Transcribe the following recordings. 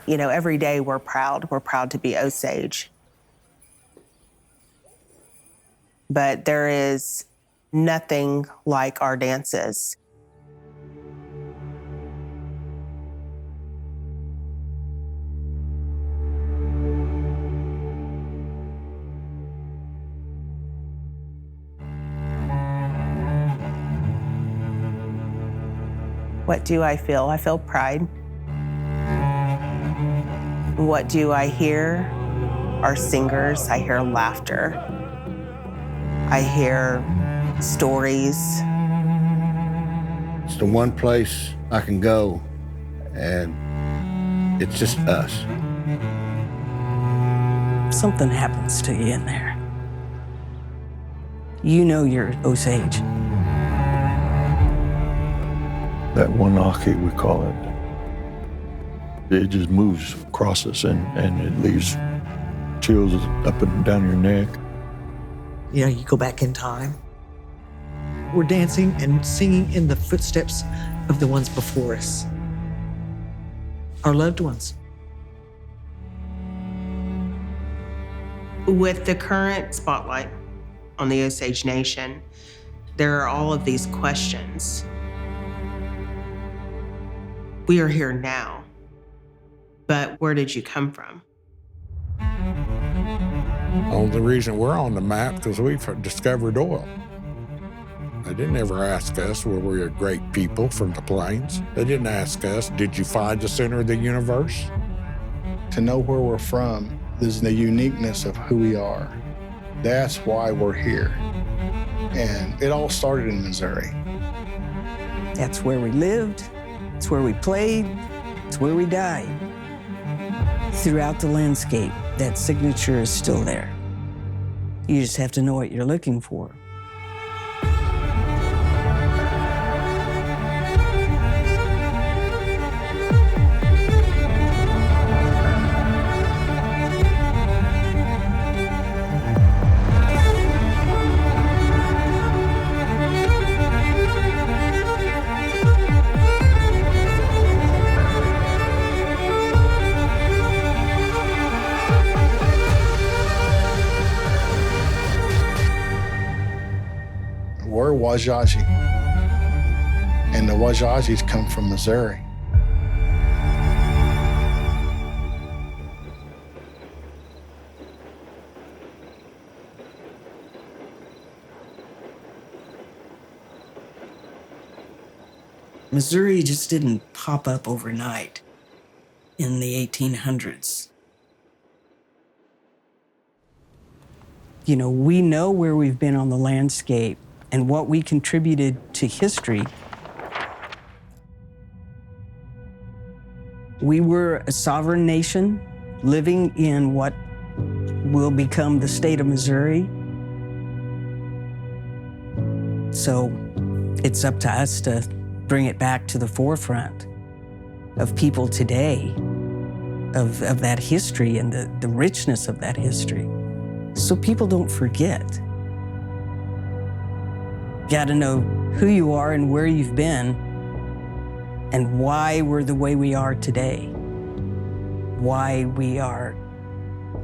You know, every day we're proud. We're proud to be Osage. But there is nothing like our dances. What do I feel? I feel pride. What do I hear? Our singers. I hear laughter. I hear stories. It's the one place I can go, and it's just us. Something happens to you in there. You know you're Osage. That Wanaki, we call it just moves across us and it leaves chills up and down your neck. You know, you go back in time. We're dancing and singing in the footsteps of the ones before us, our loved ones. With the current spotlight on the Osage Nation, there are all of these questions. We are here now, but where did you come from? Well, the reason we're on the map because we've discovered oil. They didn't ever ask us were we a great people from the plains. They didn't ask us, did you find the center of the universe? To know where we're from is the uniqueness of who we are. That's why we're here. And it all started in Missouri. That's where we lived, it's where we played, it's where we died. Throughout the landscape, that signature is still there. You just have to know what you're looking for. We're Osages, and the Osages come from Missouri. Missouri just didn't pop up overnight in the 1800s. You know, we know where we've been on the landscape and what we contributed to history. We were a sovereign nation living in what will become the state of Missouri. So it's up to us to bring it back to the forefront of people today, of that history and the richness of that history, so people don't forget. Got to know who you are and where you've been and why we're the way we are today. Why we are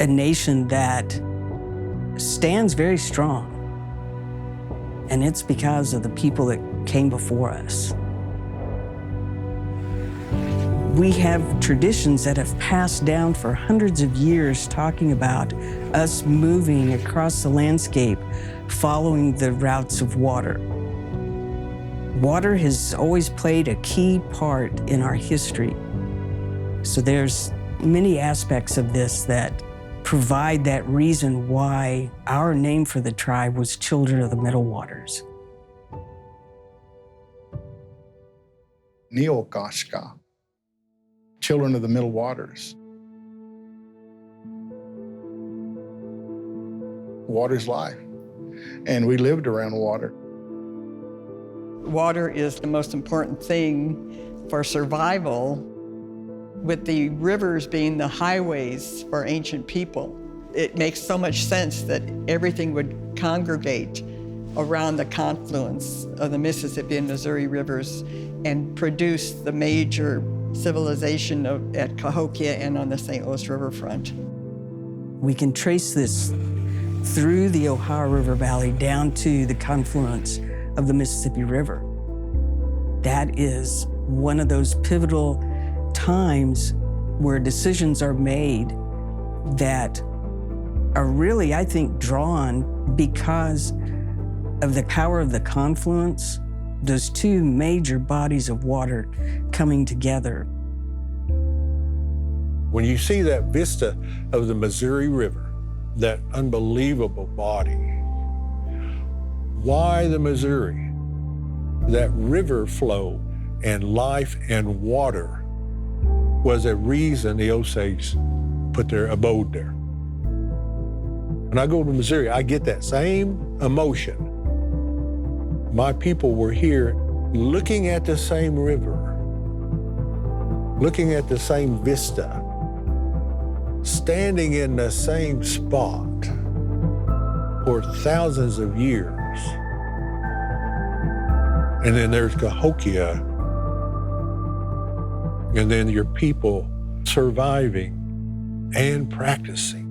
a nation that stands very strong. And it's because of the people that came before us. We have traditions that have passed down for hundreds of years talking about us moving across the landscape following the routes of water. Water has always played a key part in our history. So there's many aspects of this that provide that reason why our name for the tribe was Children of the Middle Waters. Neokashka, Children of the Middle Waters. Water's life, and we lived around water. Water is the most important thing for survival, with the rivers being the highways for ancient people. It makes so much sense that everything would congregate around the confluence of the Mississippi and Missouri rivers and produce the major civilization at Cahokia and on the St. Louis riverfront. We can trace this through the Ohio River Valley down to the confluence of the Mississippi River. That is one of those pivotal times where decisions are made that are really, I think, drawn because of the power of the confluence, those two major bodies of water coming together. When you see that vista of the Missouri River, that unbelievable body, why the Missouri? That river flow and life and water was a reason the Osages put their abode there. When I go to Missouri, I get that same emotion. My people were here looking at the same river, looking at the same vista, standing in the same spot for thousands of years. And then there's Cahokia, and then your people surviving and practicing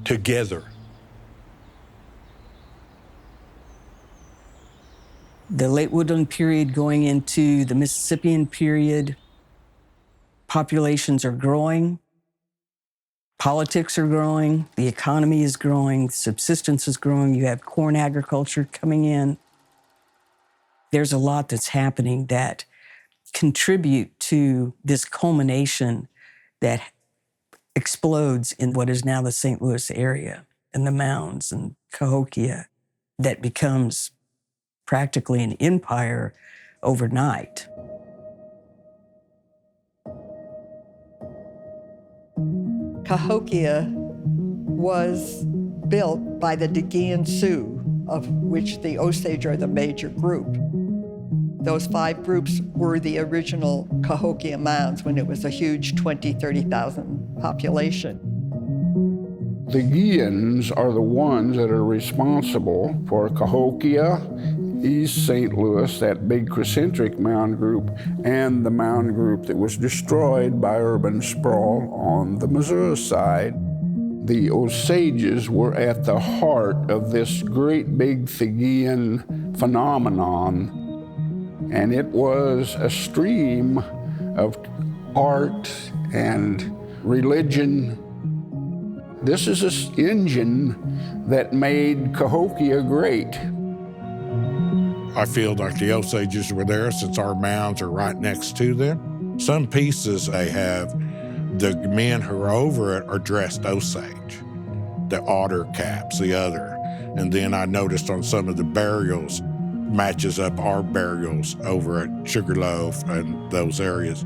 together. The late woodland period going into the Mississippian period, populations are growing, politics are growing, the economy is growing, subsistence is growing, you have corn agriculture coming in. There's a lot that's happening that contribute to this culmination that explodes in what is now the St. Louis area and the Mounds and Cahokia, that becomes practically an empire overnight. Cahokia was built by the Degian Sioux, of which the Osage are the major group. Those 5 groups were the original Cahokia Mounds when it was a huge 20, 30,000 population. The Guians are the ones that are responsible for Cahokia, East St. Louis, that big concentric mound group, and the mound group that was destroyed by urban sprawl on the Missouri side. The Osages were at the heart of this great big Fijian phenomenon, and it was a stream of art and religion. This is an engine that made Cahokia great. I feel like the Osages were there since our mounds are right next to them. Some pieces they have, the men who are over it are dressed Osage. The otter caps, the other. And then I noticed on some of the burials, matches up our burials over at Sugarloaf and those areas.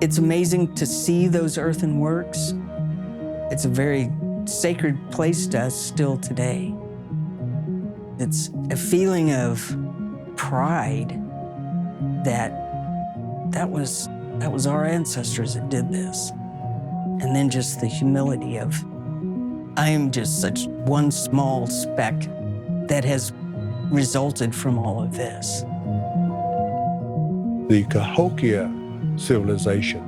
It's amazing to see those earthen works. It's a very sacred place to us still today. It's a feeling of pride that was our ancestors that did this. And then just the humility of, I am just such one small speck that has resulted from all of this. The Cahokia civilization,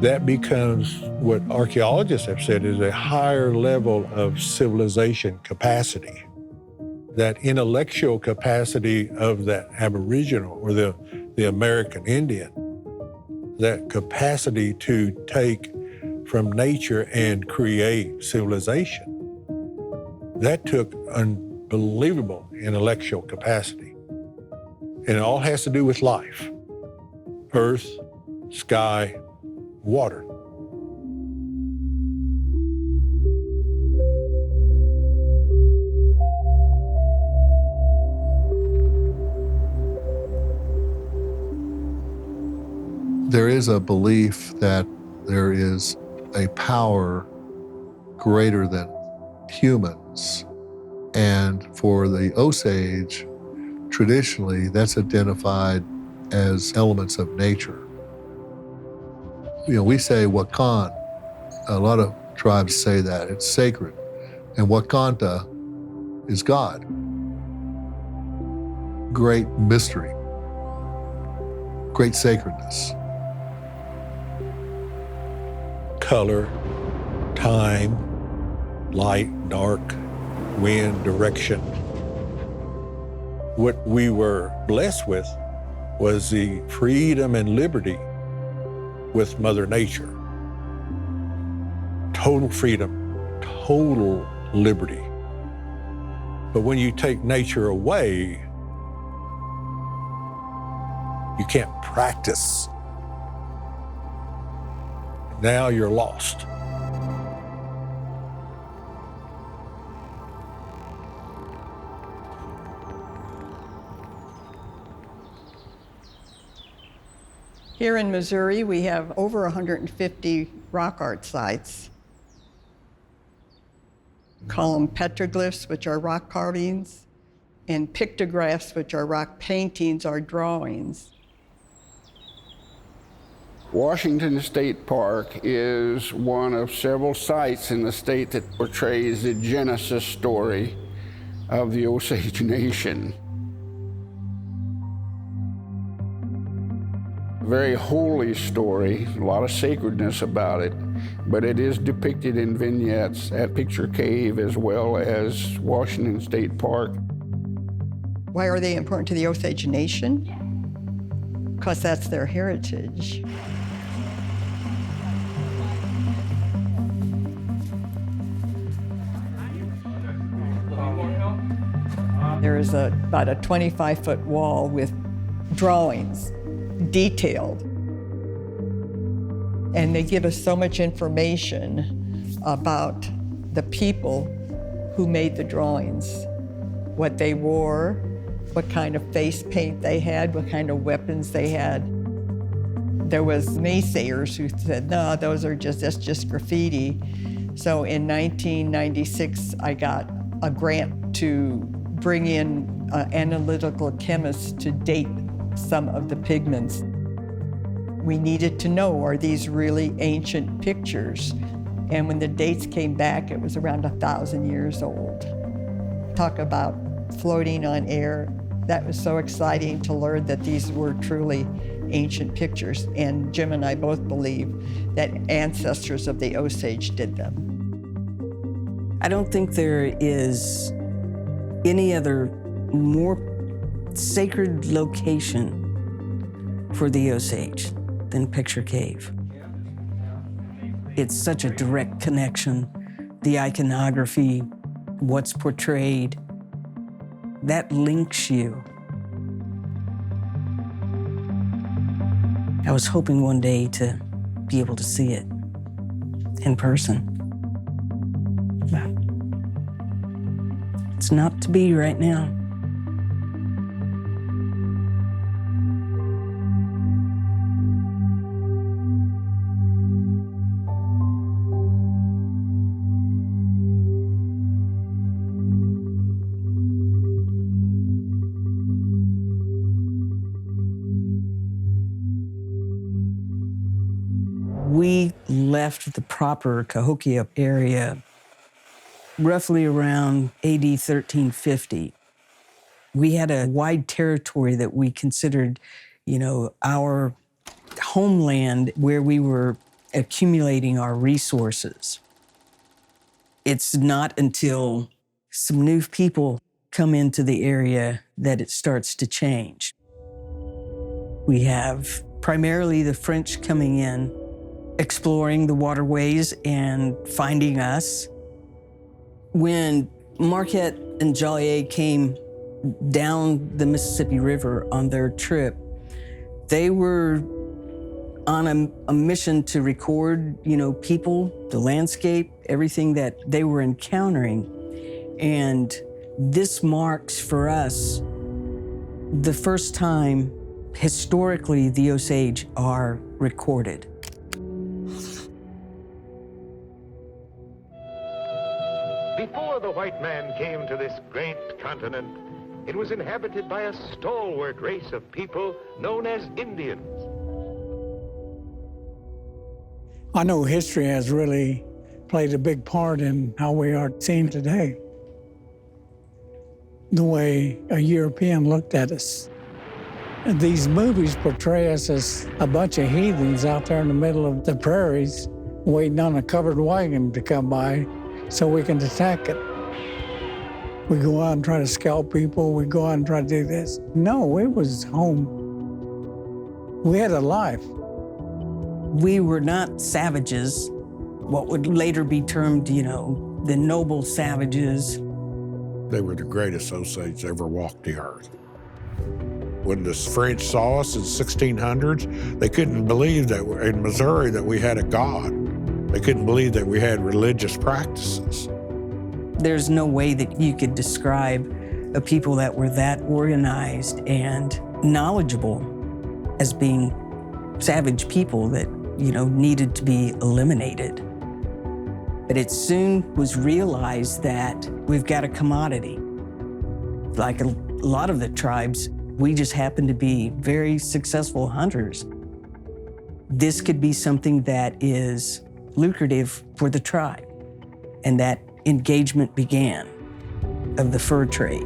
that becomes what archaeologists have said is a higher level of civilization capacity. That intellectual capacity of that Aboriginal or the American Indian, that capacity to take from nature and create civilization, that took unbelievable intellectual capacity. And it all has to do with life, earth, sky, water. There is a belief that there is a power greater than humans, And for the Osage, traditionally, that's identified as elements of nature. We say Wakan. A lot of tribes say that. It's sacred. And Wakanta is God. Great mystery, great sacredness. Color, time, light, dark, wind, direction. What we were blessed with was the freedom and liberty with Mother Nature. Total freedom, total liberty. But when you take nature away, you can't practice. Now you're lost. Here in Missouri, we have over 150 rock art sites. Call them petroglyphs, which are rock carvings, and pictographs, which are rock paintings or drawings. Washington State Park is one of several sites in the state that portrays the Genesis story of the Osage Nation. Very holy story, a lot of sacredness about it, but it is depicted in vignettes at Picture Cave as well as Washington State Park. Why are they important to the Osage Nation? Because that's their heritage. There is about a 25-foot wall with drawings, detailed. And they give us so much information about the people who made the drawings, what they wore, what kind of face paint they had, what kind of weapons they had. There was naysayers who said, no, that's just graffiti. So in 1996, I got a grant to bring in analytical chemists to date some of the pigments. We needed to know, are these really ancient pictures? And when the dates came back, it was around 1,000 years old. Talk about floating on air. That was so exciting to learn that these were truly ancient pictures. And Jim and I both believe that ancestors of the Osage did them. I don't think there is any other more sacred location for the Osage than Picture Cave. It's such a direct connection. The iconography, what's portrayed, that links you. I was hoping one day to be able to see it in person. But it's not to be right now. We left the proper Cahokia area roughly around AD 1350. We had a wide territory that we considered, our homeland where we were accumulating our resources. It's not until some new people come into the area that it starts to change. We have primarily the French coming in, exploring the waterways and finding us. When Marquette and Joliet came down the Mississippi River on their trip, they were on a mission to record, people, the landscape, everything that they were encountering. And this marks for us the first time historically the Osage are recorded. Before the white man came to this great continent, it was inhabited by a stalwart race of people known as Indians. I know history has really played a big part in how we are seen today. The way a European looked at us. And these movies portray us as a bunch of heathens out there in the middle of the prairies waiting on a covered wagon to come by so we can attack it. We go out and try to scalp people. We go out and try to do this. No, it was home. We had a life. We were not savages, what would later be termed, the noble savages. They were the greatest Osages ever walked the earth. When the French saw us in 1600s, they couldn't believe that in Missouri that we had a god. They couldn't believe that we had religious practices. There's no way that you could describe a people that were that organized and knowledgeable as being savage people that, needed to be eliminated. But it soon was realized that we've got a commodity. Like a lot of the tribes, we just happen to be very successful hunters. This could be something that is lucrative for the tribe. And that engagement began of the fur trade.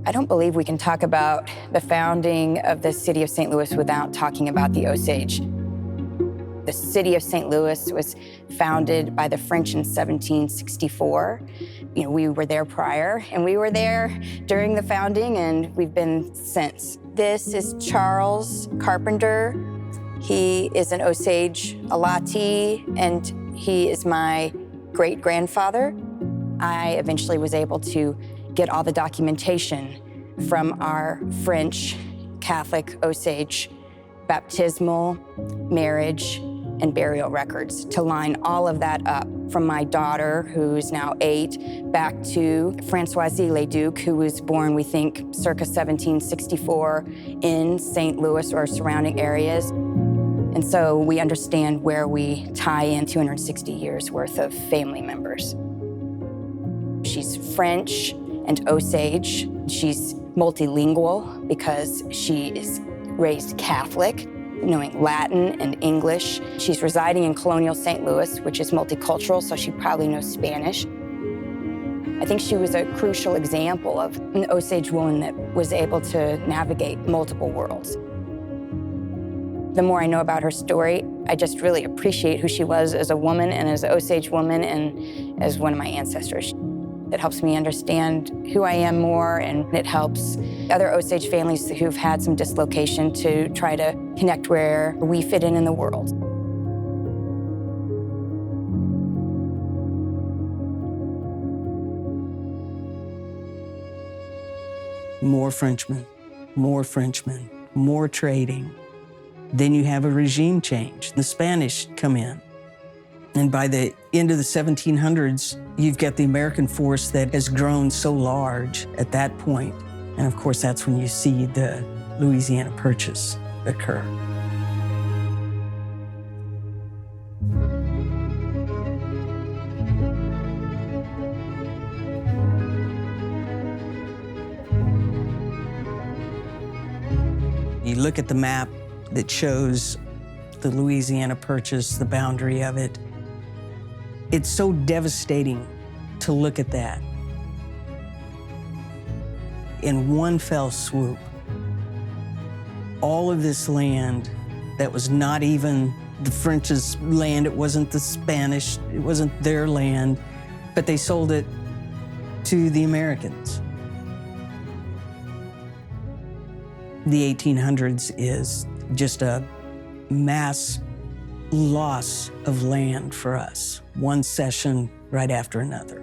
I don't believe we can talk about the founding of the city of St. Louis without talking about the Osage. The city of St. Louis was founded by the French in 1764. We were there prior, and we were there during the founding, and we've been since. This is Charles Carpenter. He is an Osage Alati, and he is my great-grandfather. I eventually was able to get all the documentation from our French Catholic Osage baptismal, marriage, and burial records to line all of that up from my daughter, who's now 8, back to Françoisie Leduc, who was born, we think, circa 1764 in St. Louis or surrounding areas. And so we understand where we tie in 260 years worth of family members. She's French and Osage. She's multilingual because she is raised Catholic, knowing Latin and English. She's residing in colonial St. Louis, which is multicultural, so she probably knows Spanish. I think she was a crucial example of an Osage woman that was able to navigate multiple worlds. The more I know about her story, I just really appreciate who she was as a woman and as an Osage woman and as one of my ancestors. It helps me understand who I am more, and it helps other Osage families who've had some dislocation to try to connect where we fit in the world. More Frenchmen, more trading. Then you have a regime change. The Spanish come in. And by the end of the 1700s, you've got the American force that has grown so large at that point. And of course, that's when you see the Louisiana Purchase occur. You look at the map that shows the Louisiana Purchase, the boundary of it. It's so devastating to look at that. In one fell swoop, all of this land that was not even the French's land, it wasn't the Spanish, it wasn't their land, but they sold it to the Americans. The 1800s is just a mass loss of land for us, one cession right after another.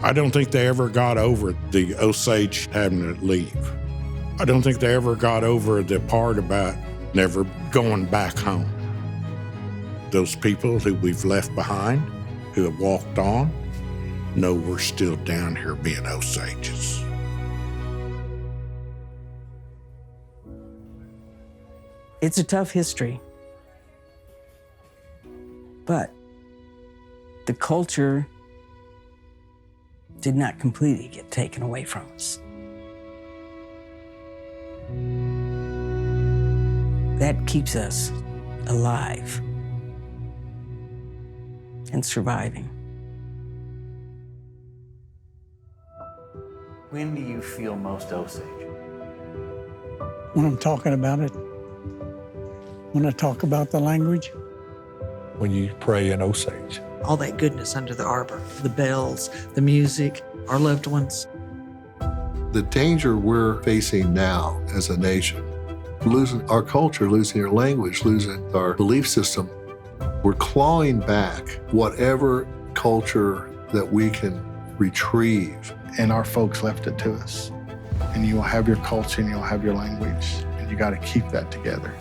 I don't think they ever got over the Osage having to leave. I don't think they ever got over the part about never going back home. Those people who we've left behind, who have walked on, know we're still down here being Osages. It's a tough history, but the culture did not completely get taken away from us. That keeps us alive and surviving. When do you feel most Osage? When I'm talking about it, when I talk about the language. When you pray in Osage. All that goodness under the arbor, the bells, the music, our loved ones. The danger we're facing now as a nation, losing our culture, losing our language, losing our belief system, we're clawing back whatever culture that we can retrieve. And our folks left it to us. And you will have your culture and you'll have your language, and you got to keep that together.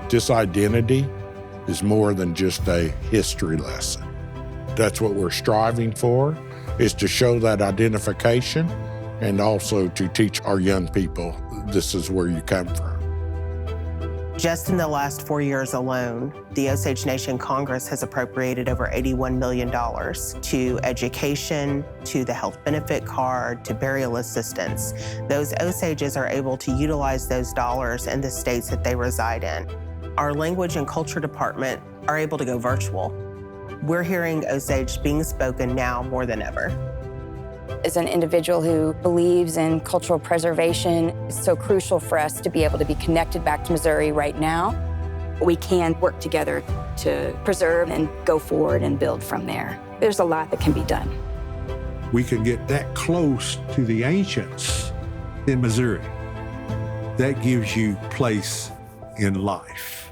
This identity is more than just a history lesson. That's what we're striving for, is to show that identification and also to teach our young people this is where you come from. Just in the last 4 years alone, the Osage Nation Congress has appropriated over $81 million to education, to the health benefit card, to burial assistance. Those Osages are able to utilize those dollars in the states that they reside in. Our language and culture department are able to go virtual. We're hearing Osage being spoken now more than ever. As an individual who believes in cultural preservation, it's so crucial for us to be able to be connected back to Missouri right now. We can work together to preserve and go forward and build from there. There's a lot that can be done. We can get that close to the ancients in Missouri. That gives you place in life.